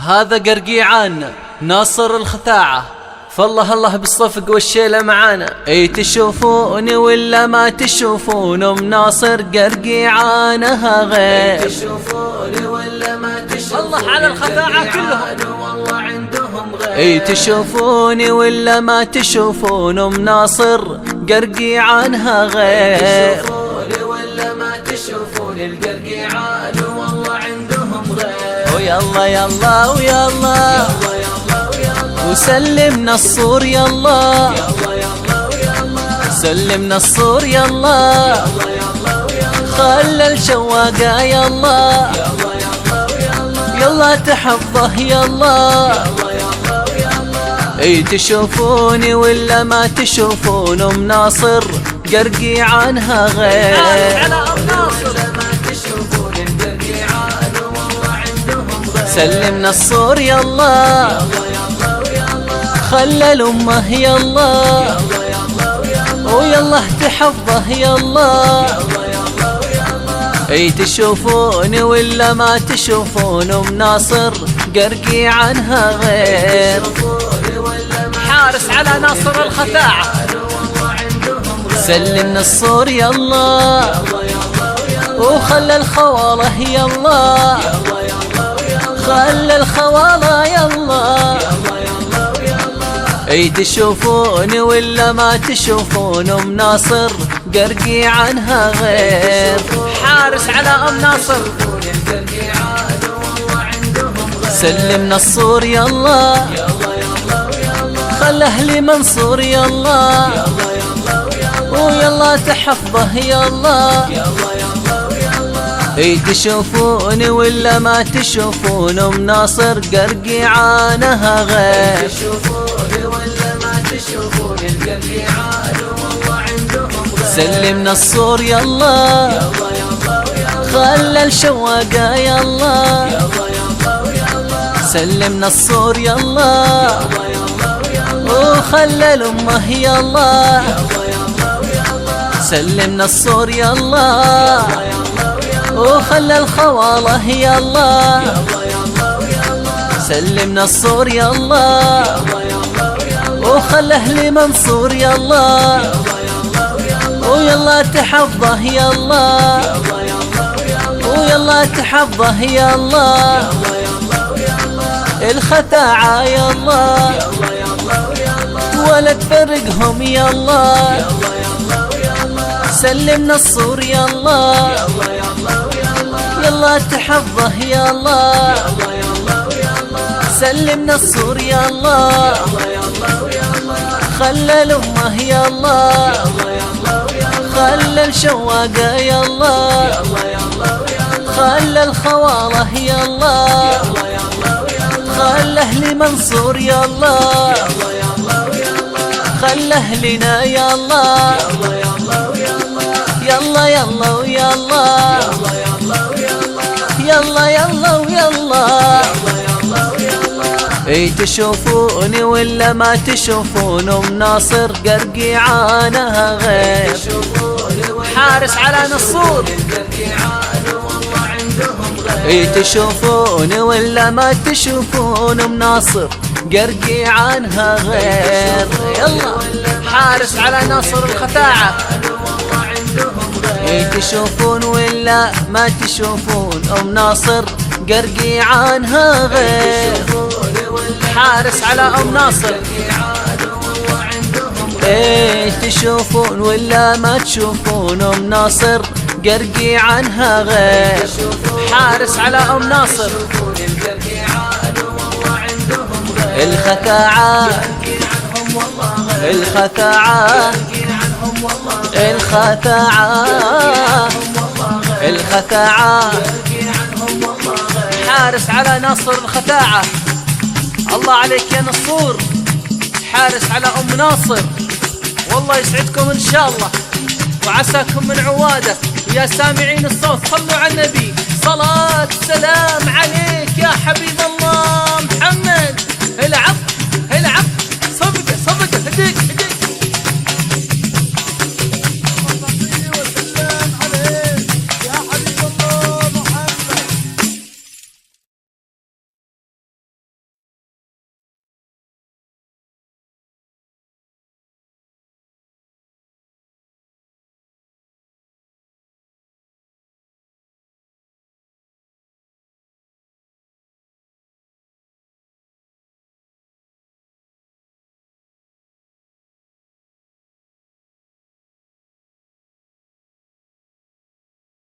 هذا قرقيعان ناصر الخثاعة، فالله الله بالصفق والشيلة معانا. اي تشوفوني ولا ما تشوفون مناصر قرقيعانها غير. تشوفوني ولا ما تشوفون الله على الخثاعة كلهم والله عندهم غير. اي تشوفوني ولا ما تشوفون مناصر قرقيعانها غير. تشوفوني ولا ما تشوفون القرقيعان والله عندهم غير. ويلا يلا ويلا وسلمنا الصور يلا، سلمنا الصور يلا، خلى الشواقة يلا، يلا تحفظه يلا. اي تشوفوني ولا ما تشوفون مناصر قرقيعانها غير. سلمنا الصور يلا، خلى الأمه يلا، ويلا تحفظه يلا. اي تشوفوني ولا ما تشوفون مناصر قرقيعانها غير. حارس على ناصر الخثاعة، سلمنا الصور يلا، وخلى الخواله يلا، خلى الخواله يلا. اي تشوفوني ولا ما تشوفون مناصر قرقيعانها غير. حارس على ام ناصر، سلمنا الصور يلا، خلى اهلي منصور يلا، ويلا تحفظه يلا. اي تشوفوني ولا ما تشوفون مناصر قرقيعانها غير. سلمنا الصور يلا، خلى الشواقة يلا، سلمنا الصور يلا، وخلى الأمه يلا، سلمنا الصور يلا، وخلى الخواله يلا، سلمنا الصور يلا، وخلى اهلي منصور يلا، ويلا تحفظه يلا، ويلا تحفظه يلا. الخثاعة يلا، ولا تفرقهم يلا، سلمنا الصور يلا، يلا تحفظه يلا، سلمنا الصور يلا، خلى الأمه يلا، خلى الشواقة يلا، خلى الخواله يلا، خلى اهلي منصور يلا، خلى اهلنا يلا، يلا يلا ويلا، يلا يلا ويلا. اي تشوفوني ولا ما تشوفون مناصر قرقيعانها غير. حارس على نصور، اي تشوفوني ولا ما تشوفون مناصر قرقيعانها غير. يلا حارس على ناصر الخثاعة، اي تشوفون ولا ما تشوفون مناصر قرقيعانها غير. حارس على ام ناصر، ايه تشوفون ولا ما تشوفون مناصر قرقيعانها غير. حارس على ام ناصر، الخثاعة الخثاعة الخثاعة الخثاعة. حارس على ناصر الخثاعة، الله عليك يا نصور. حارس على ام ناصر، والله يسعدكم ان شاء الله وعساكم من عواده. ويا سامعين الصوت صلوا على النبي، صلاة سلام عليك يا حبيب الله.